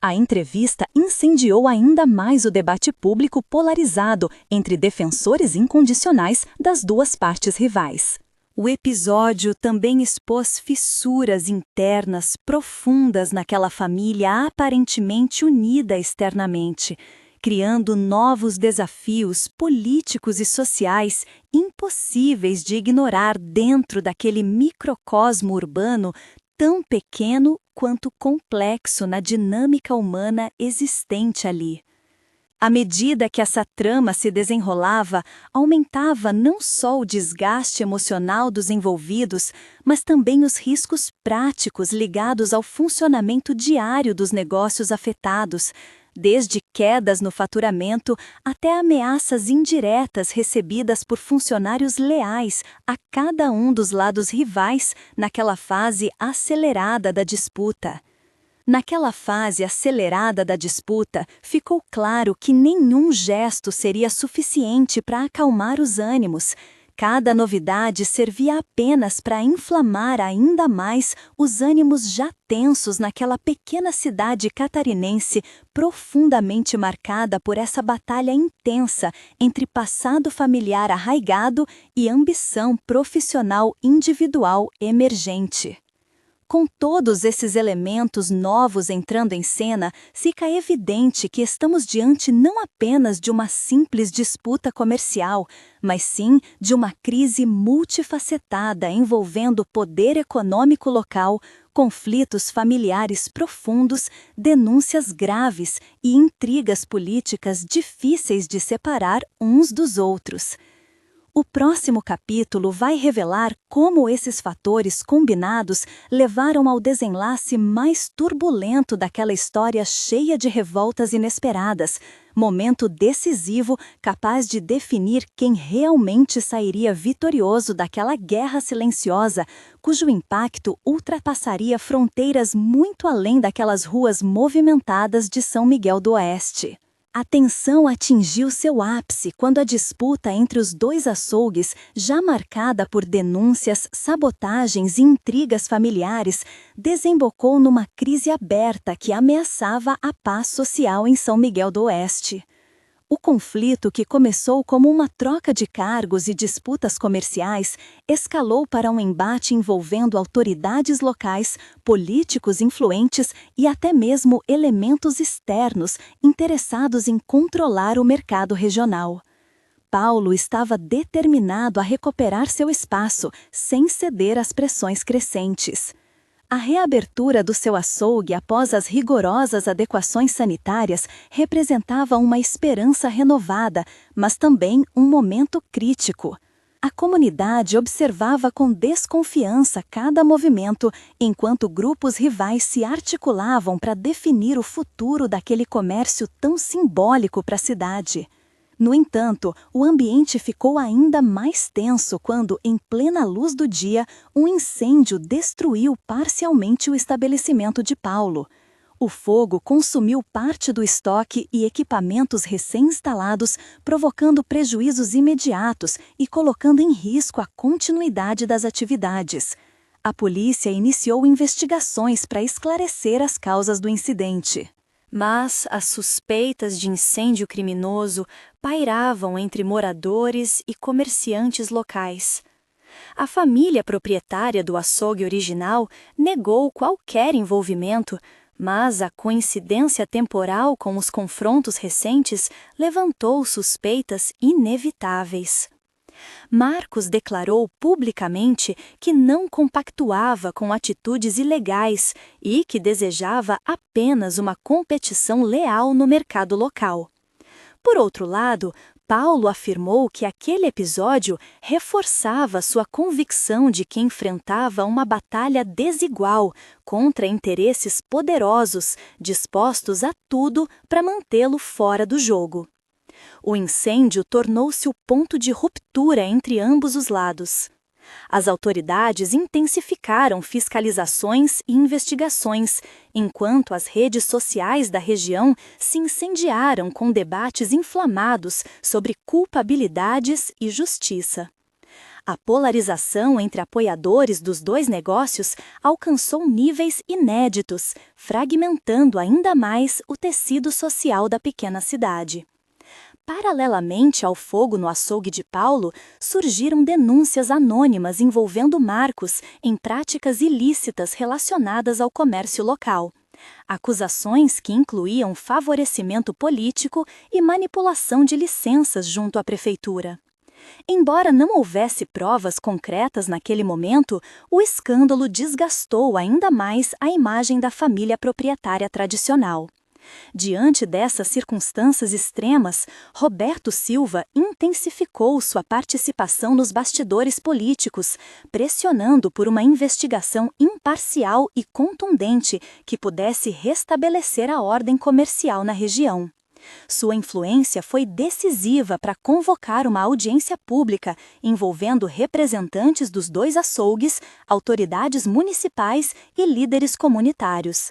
A entrevista incendiou ainda mais o debate público polarizado entre defensores incondicionais das duas partes rivais. O episódio também expôs fissuras internas profundas naquela família aparentemente unida externamente, criando novos desafios políticos e sociais impossíveis de ignorar dentro daquele microcosmo urbano tão pequeno quanto complexo na dinâmica humana existente ali. À medida que essa trama se desenrolava, aumentava não só o desgaste emocional dos envolvidos, mas também os riscos práticos ligados ao funcionamento diário dos negócios afetados, desde quedas no faturamento até ameaças indiretas recebidas por funcionários leais a cada um dos lados rivais naquela fase acelerada da disputa. Naquela fase acelerada da disputa, ficou claro que nenhum gesto seria suficiente para acalmar os ânimos. Cada novidade servia apenas para inflamar ainda mais os ânimos já tensos naquela pequena cidade catarinense profundamente marcada por essa batalha intensa entre passado familiar arraigado e ambição profissional individual emergente. Com todos esses elementos novos entrando em cena, fica evidente que estamos diante não apenas de uma simples disputa comercial, mas sim de uma crise multifacetada envolvendo poder econômico local, conflitos familiares profundos, denúncias graves e intrigas políticas difíceis de separar uns dos outros. O próximo capítulo vai revelar como esses fatores combinados levaram ao desenlace mais turbulento daquela história cheia de revoltas inesperadas, momento decisivo capaz de definir quem realmente sairia vitorioso daquela guerra silenciosa, cujo impacto ultrapassaria fronteiras muito além daquelas ruas movimentadas de São Miguel do Oeste. A tensão atingiu seu ápice quando a disputa entre os dois açougues, já marcada por denúncias, sabotagens e intrigas familiares, desembocou numa crise aberta que ameaçava a paz social em São Miguel do Oeste. O conflito, que começou como uma troca de cargos e disputas comerciais, escalou para um embate envolvendo autoridades locais, políticos influentes e até mesmo elementos externos interessados em controlar o mercado regional. Paulo estava determinado a recuperar seu espaço, sem ceder às pressões crescentes. A reabertura do seu açougue após as rigorosas adequações sanitárias representava uma esperança renovada, mas também um momento crítico. A comunidade observava com desconfiança cada movimento, enquanto grupos rivais se articulavam para definir o futuro daquele comércio tão simbólico para a cidade. No entanto, o ambiente ficou ainda mais tenso quando, em plena luz do dia, um incêndio destruiu parcialmente o estabelecimento de Paulo. O fogo consumiu parte do estoque e equipamentos recém-instalados, provocando prejuízos imediatos e colocando em risco a continuidade das atividades. A polícia iniciou investigações para esclarecer as causas do incidente. Mas as suspeitas de incêndio criminoso pairavam entre moradores e comerciantes locais. A família proprietária do açougue original negou qualquer envolvimento, mas a coincidência temporal com os confrontos recentes levantou suspeitas inevitáveis. Marcos declarou publicamente que não compactuava com atitudes ilegais e que desejava apenas uma competição leal no mercado local. Por outro lado, Paulo afirmou que aquele episódio reforçava sua convicção de que enfrentava uma batalha desigual contra interesses poderosos, dispostos a tudo para mantê-lo fora do jogo. O incêndio tornou-se o ponto de ruptura entre ambos os lados. As autoridades intensificaram fiscalizações e investigações, enquanto as redes sociais da região se incendiaram com debates inflamados sobre culpabilidades e justiça. A polarização entre apoiadores dos dois negócios alcançou níveis inéditos, fragmentando ainda mais o tecido social da pequena cidade. Paralelamente ao fogo no açougue de Paulo, surgiram denúncias anônimas envolvendo Marcos em práticas ilícitas relacionadas ao comércio local. Acusações que incluíam favorecimento político e manipulação de licenças junto à prefeitura. Embora não houvesse provas concretas naquele momento, o escândalo desgastou ainda mais a imagem da família proprietária tradicional. Diante dessas circunstâncias extremas, Roberto Silva intensificou sua participação nos bastidores políticos, pressionando por uma investigação imparcial e contundente que pudesse restabelecer a ordem comercial na região. Sua influência foi decisiva para convocar uma audiência pública envolvendo representantes dos dois açougues, autoridades municipais e líderes comunitários.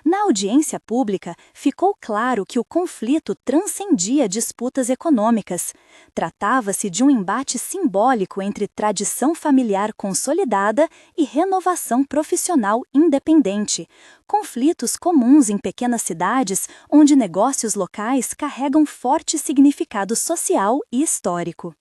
Na audiência pública, ficou claro que o conflito transcendia disputas econômicas. Tratava-se de um embate simbólico entre tradição familiar consolidada e renovação profissional independente. Conflitos comuns em pequenas cidades, onde negócios locais carregam forte significado social e histórico.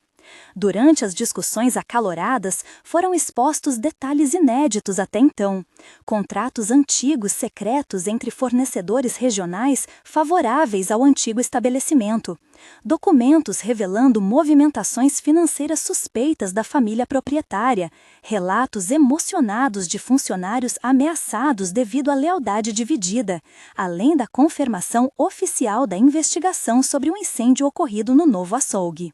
Durante as discussões acaloradas, foram expostos detalhes inéditos até então. Contratos antigos secretos entre fornecedores regionais favoráveis ao antigo estabelecimento. Documentos revelando movimentações financeiras suspeitas da família proprietária. Relatos emocionados de funcionários ameaçados devido à lealdade dividida, além da confirmação oficial da investigação sobre o incêndio ocorrido no novo açougue.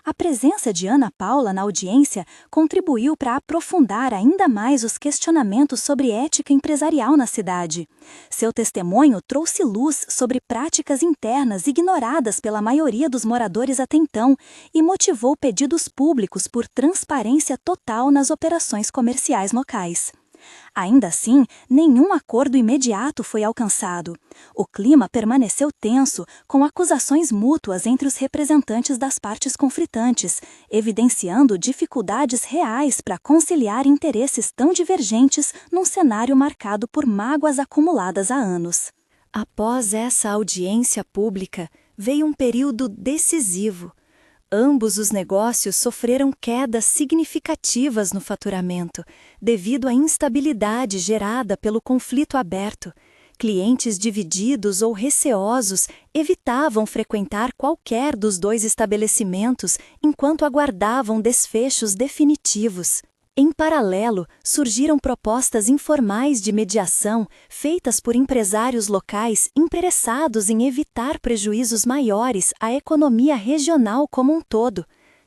A presença de Ana Paula na audiência contribuiu para aprofundar ainda mais os questionamentos sobre ética empresarial na cidade. Seu testemunho trouxe luz sobre práticas internas ignoradas pela maioria dos moradores até então e motivou pedidos públicos por transparência total nas operações comerciais locais. Ainda assim, nenhum acordo imediato foi alcançado. O clima permaneceu tenso, com acusações mútuas entre os representantes das partes conflitantes, evidenciando dificuldades reais para conciliar interesses tão divergentes num cenário marcado por mágoas acumuladas há anos. Após essa audiência pública, veio um período decisivo. Ambos os negócios sofreram quedas significativas no faturamento, devido à instabilidade gerada pelo conflito aberto. Clientes divididos ou receosos evitavam frequentar qualquer dos dois estabelecimentos enquanto aguardavam desfechos definitivos. Em paralelo, surgiram propostas informais de mediação feitas por empresários locais interessados em evitar prejuízos maiores à economia regional como um todo.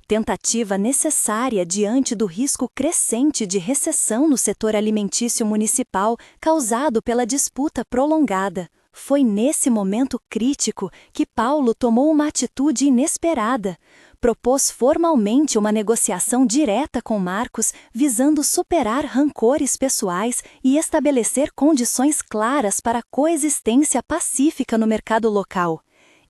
Tentativa necessária diante do risco crescente de recessão no setor alimentício municipal causado pela disputa prolongada. Foi nesse momento crítico que Paulo tomou uma atitude inesperada. Propôs formalmente uma negociação direta com Marcos, visando superar rancores pessoais e estabelecer condições claras para a coexistência pacífica no mercado local.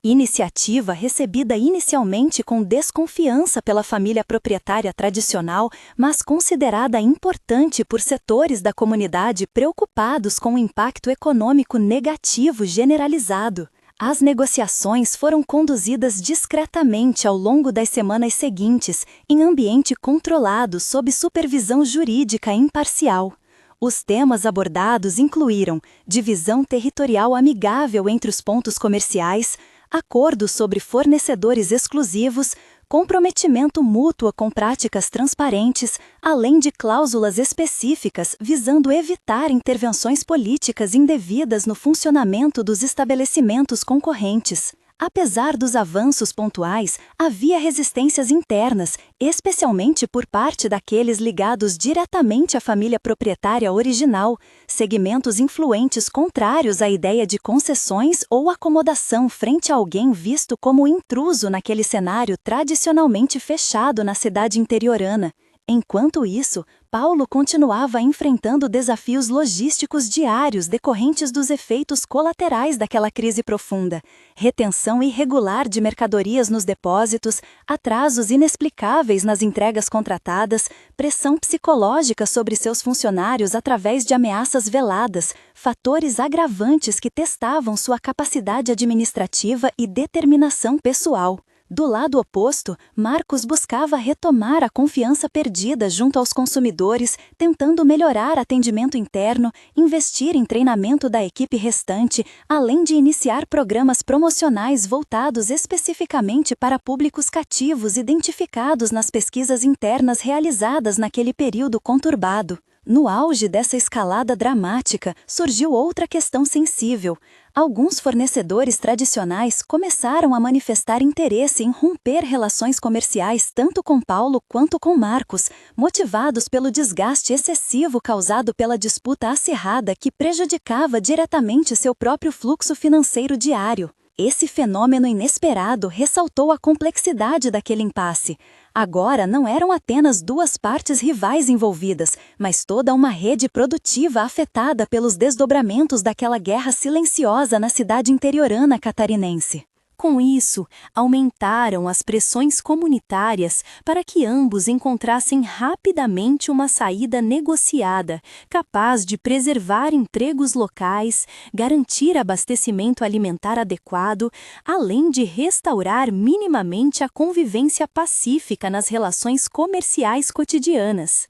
Iniciativa recebida inicialmente com desconfiança pela família proprietária tradicional, mas considerada importante por setores da comunidade preocupados com o impacto econômico negativo generalizado. As negociações foram conduzidas discretamente ao longo das semanas seguintes, em ambiente controlado sob supervisão jurídica imparcial. Os temas abordados incluíram divisão territorial amigável entre os pontos comerciais, acordos sobre fornecedores exclusivos, comprometimento mútuo com práticas transparentes, além de cláusulas específicas visando evitar intervenções políticas indevidas no funcionamento dos estabelecimentos concorrentes. Apesar dos avanços pontuais, havia resistências internas, especialmente por parte daqueles ligados diretamente à família proprietária original, segmentos influentes contrários à ideia de concessões ou acomodação frente a alguém visto como intruso naquele cenário tradicionalmente fechado na cidade interiorana. Enquanto isso, Paulo continuava enfrentando desafios logísticos diários decorrentes dos efeitos colaterais daquela crise profunda: retenção irregular de mercadorias nos depósitos, atrasos inexplicáveis nas entregas contratadas, pressão psicológica sobre seus funcionários através de ameaças veladas, fatores agravantes que testavam sua capacidade administrativa e determinação pessoal. Do lado oposto, Marcos buscava retomar a confiança perdida junto aos consumidores, tentando melhorar atendimento interno, investir em treinamento da equipe restante, além de iniciar programas promocionais voltados especificamente para públicos cativos identificados nas pesquisas internas realizadas naquele período conturbado. No auge dessa escalada dramática, surgiu outra questão sensível. Alguns fornecedores tradicionais começaram a manifestar interesse em romper relações comerciais tanto com Paulo quanto com Marcos, motivados pelo desgaste excessivo causado pela disputa acirrada que prejudicava diretamente seu próprio fluxo financeiro diário. Esse fenômeno inesperado ressaltou a complexidade daquele impasse. Agora não eram apenas duas partes rivais envolvidas, mas toda uma rede produtiva afetada pelos desdobramentos daquela guerra silenciosa na cidade interiorana catarinense. Com isso, aumentaram as pressões comunitárias para que ambos encontrassem rapidamente uma saída negociada, capaz de preservar empregos locais, garantir abastecimento alimentar adequado, além de restaurar minimamente a convivência pacífica nas relações comerciais cotidianas.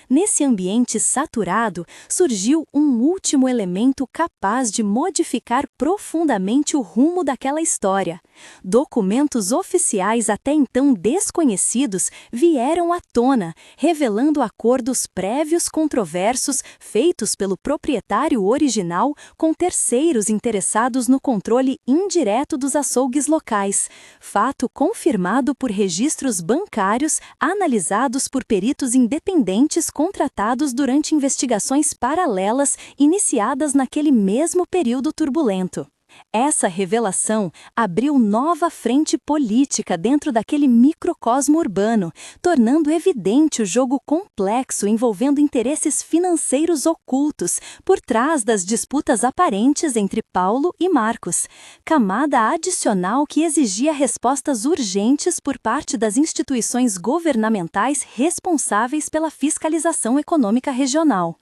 Nesse ambiente saturado, surgiu um último elemento capaz de modificar profundamente o rumo daquela história. Documentos oficiais até então desconhecidos vieram à tona, revelando acordos prévios controversos feitos pelo proprietário original com terceiros interessados no controle indireto dos açougues locais, fato confirmado por registros bancários analisados por peritos independentes contratados durante investigações paralelas iniciadas naquele mesmo período turbulento. Essa revelação abriu nova frente política dentro daquele microcosmo urbano, tornando evidente o jogo complexo envolvendo interesses financeiros ocultos por trás das disputas aparentes entre Paulo e Marcos, camada adicional que exigia respostas urgentes por parte das instituições governamentais responsáveis pela fiscalização econômica regional.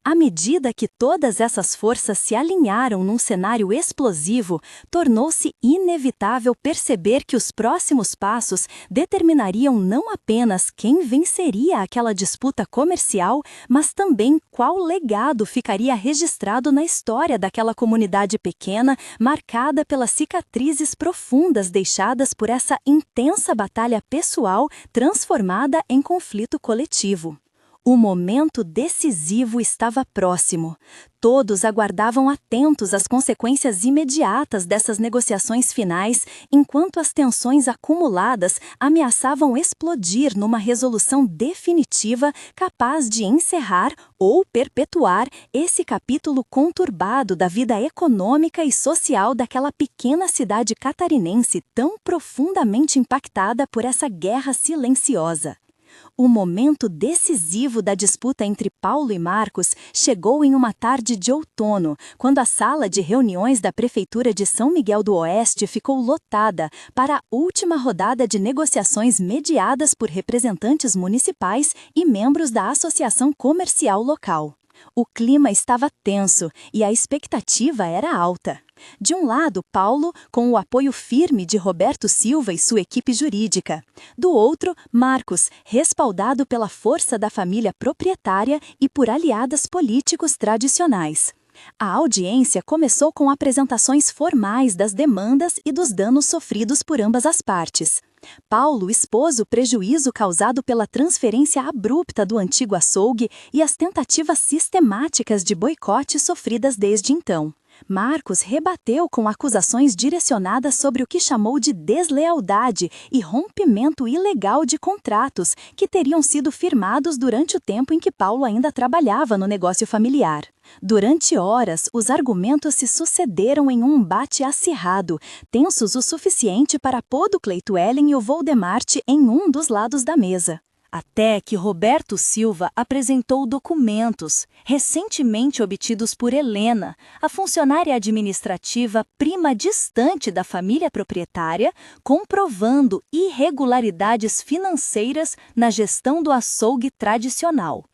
À medida que todas essas forças se alinharam num cenário explosivo, tornou-se inevitável perceber que os próximos passos determinariam não apenas quem venceria aquela disputa comercial, mas também qual legado ficaria registrado na história daquela comunidade pequena, marcada pelas cicatrizes profundas deixadas por essa intensa batalha pessoal transformada em conflito coletivo. O momento decisivo estava próximo. Todos aguardavam atentos às consequências imediatas dessas negociações finais, enquanto as tensões acumuladas ameaçavam explodir numa resolução definitiva capaz de encerrar ou perpetuar esse capítulo conturbado da vida econômica e social daquela pequena cidade catarinense tão profundamente impactada por essa guerra silenciosa. O momento decisivo da disputa entre Paulo e Marcos chegou em uma tarde de outono, quando a sala de reuniões da Prefeitura de São Miguel do Oeste ficou lotada para a última rodada de negociações mediadas por representantes municipais e membros da Associação Comercial local. O clima estava tenso e a expectativa era alta. De um lado, Paulo, com o apoio firme de Roberto Silva e sua equipe jurídica. Do outro, Marcos, respaldado pela força da família proprietária e por aliadas políticos tradicionais. A audiência começou com apresentações formais das demandas e dos danos sofridos por ambas as partes. Paulo expôs o prejuízo causado pela transferência abrupta do antigo açougue e as tentativas sistemáticas de boicote sofridas desde então. Marcos rebateu com acusações direcionadas sobre o que chamou de deslealdade e rompimento ilegal de contratos que teriam sido firmados durante o tempo em que Paulo ainda trabalhava no negócio familiar. Durante horas, os argumentos se sucederam em um embate acirrado, tensos o suficiente para pôr o Cleituellen e o Voldemart em um dos lados da mesa. Até que Roberto Silva apresentou documentos, recentemente obtidos por Helena, a funcionária administrativa prima distante da família proprietária, comprovando irregularidades financeiras na gestão do açougue tradicional.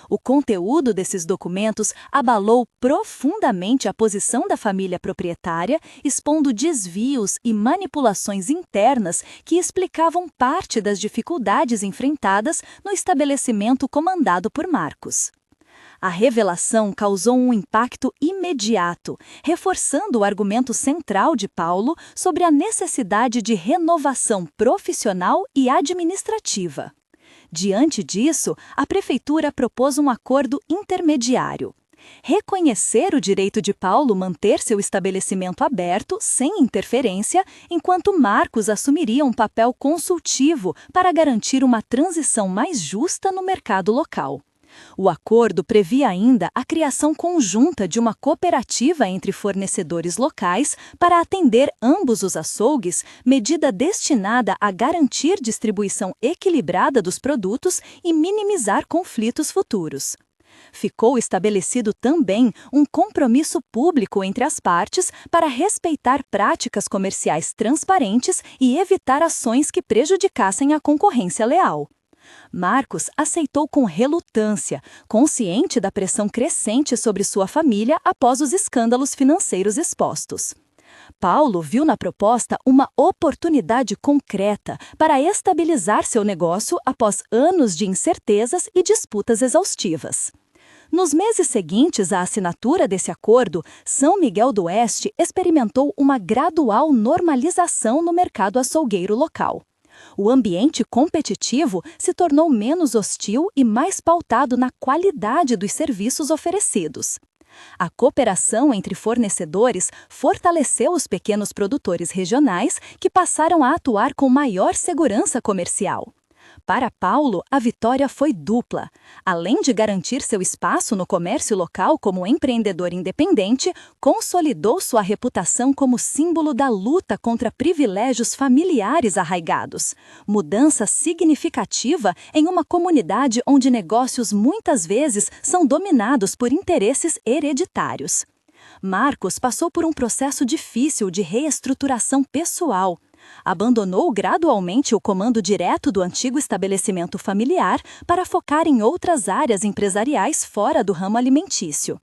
O conteúdo desses documentos abalou profundamente a posição da família proprietária, expondo desvios e manipulações internas que explicavam parte das dificuldades enfrentadas no estabelecimento comandado por Marcos. A revelação causou um impacto imediato, reforçando o argumento central de Paulo sobre a necessidade de renovação profissional e administrativa. Diante disso, a Prefeitura propôs um acordo intermediário. Reconhecer o direito de Paulo manter seu estabelecimento aberto, sem interferência, enquanto Marcos assumiria um papel consultivo para garantir uma transição mais justa no mercado local. O acordo previa ainda a criação conjunta de uma cooperativa entre fornecedores locais para atender ambos os açougues, medida destinada a garantir distribuição equilibrada dos produtos e minimizar conflitos futuros. Ficou estabelecido também um compromisso público entre as partes para respeitar práticas comerciais transparentes e evitar ações que prejudicassem a concorrência leal. Marcos aceitou com relutância, consciente da pressão crescente sobre sua família após os escândalos financeiros expostos. Paulo viu na proposta uma oportunidade concreta para estabilizar seu negócio após anos de incertezas e disputas exaustivas. Nos meses seguintes à assinatura desse acordo, São Miguel do Oeste experimentou uma gradual normalização no mercado açougueiro local. O ambiente competitivo se tornou menos hostil e mais pautado na qualidade dos serviços oferecidos. A cooperação entre fornecedores fortaleceu os pequenos produtores regionais, que passaram a atuar com maior segurança comercial. Para Paulo, a vitória foi dupla. Além de garantir seu espaço no comércio local como empreendedor independente, consolidou sua reputação como símbolo da luta contra privilégios familiares arraigados. Mudança significativa em uma comunidade onde negócios muitas vezes são dominados por interesses hereditários. Marcos passou por um processo difícil de reestruturação pessoal. Abandonou gradualmente o comando direto do antigo estabelecimento familiar para focar em outras áreas empresariais fora do ramo alimentício.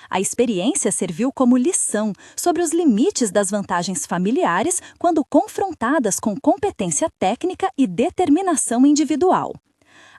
A experiência serviu como lição sobre os limites das vantagens familiares quando confrontadas com competência técnica e determinação individual.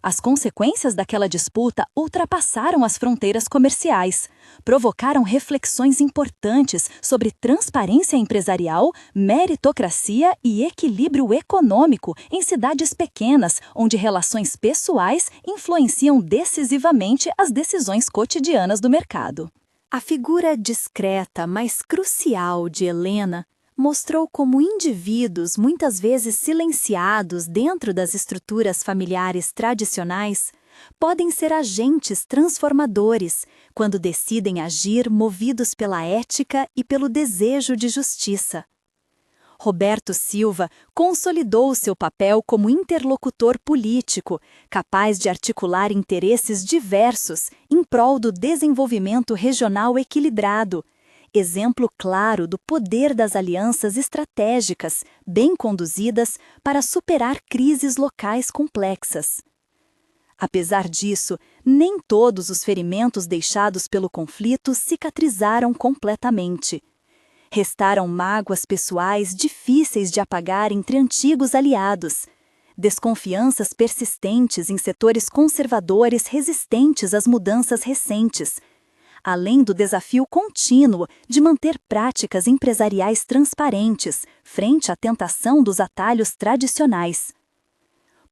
As consequências daquela disputa ultrapassaram as fronteiras comerciais, provocaram reflexões importantes sobre transparência empresarial, meritocracia e equilíbrio econômico em cidades pequenas, onde relações pessoais influenciam decisivamente as decisões cotidianas do mercado. A figura discreta, mas crucial de Helena mostrou como indivíduos muitas vezes silenciados dentro das estruturas familiares tradicionais podem ser agentes transformadores quando decidem agir movidos pela ética e pelo desejo de justiça. Roberto Silva consolidou seu papel como interlocutor político, capaz de articular interesses diversos em prol do desenvolvimento regional equilibrado, exemplo claro do poder das alianças estratégicas, bem conduzidas, para superar crises locais complexas. Apesar disso, nem todos os ferimentos deixados pelo conflito cicatrizaram completamente. Restaram mágoas pessoais difíceis de apagar entre antigos aliados, desconfianças persistentes em setores conservadores resistentes às mudanças recentes, além do desafio contínuo de manter práticas empresariais transparentes frente à tentação dos atalhos tradicionais.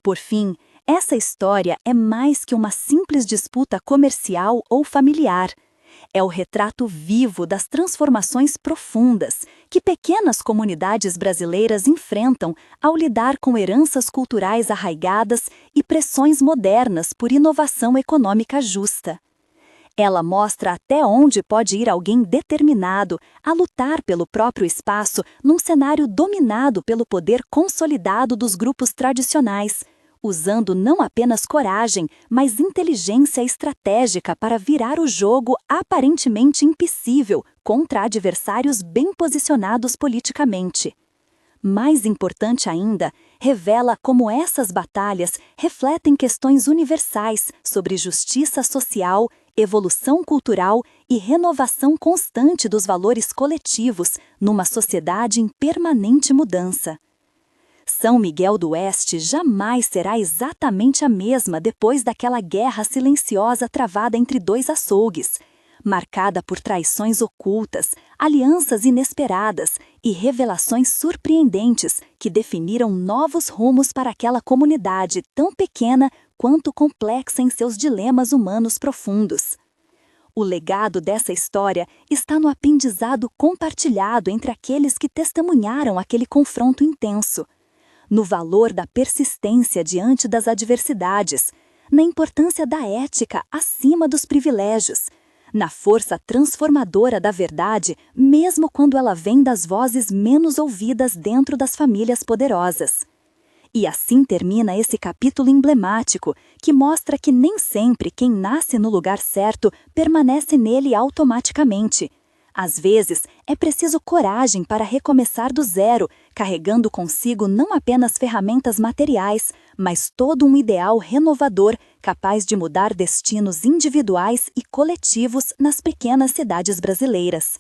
Por fim, essa história é mais que uma simples disputa comercial ou familiar. É o retrato vivo das transformações profundas que pequenas comunidades brasileiras enfrentam ao lidar com heranças culturais arraigadas e pressões modernas por inovação econômica justa. Ela mostra até onde pode ir alguém determinado a lutar pelo próprio espaço num cenário dominado pelo poder consolidado dos grupos tradicionais, usando não apenas coragem, mas inteligência estratégica para virar o jogo aparentemente impossível contra adversários bem posicionados politicamente. Mais importante ainda, revela como essas batalhas refletem questões universais sobre justiça social, evolução cultural e renovação constante dos valores coletivos numa sociedade em permanente mudança. São Miguel do Oeste jamais será exatamente a mesma depois daquela guerra silenciosa travada entre dois açougues, marcada por traições ocultas, alianças inesperadas e revelações surpreendentes que definiram novos rumos para aquela comunidade tão pequena quanto complexa em seus dilemas humanos profundos. O legado dessa história está no aprendizado compartilhado entre aqueles que testemunharam aquele confronto intenso, no valor da persistência diante das adversidades, na importância da ética acima dos privilégios, na força transformadora da verdade, mesmo quando ela vem das vozes menos ouvidas dentro das famílias poderosas. E assim termina esse capítulo emblemático, que mostra que nem sempre quem nasce no lugar certo permanece nele automaticamente. Às vezes, é preciso coragem para recomeçar do zero, carregando consigo não apenas ferramentas materiais, mas todo um ideal renovador capaz de mudar destinos individuais e coletivos nas pequenas cidades brasileiras.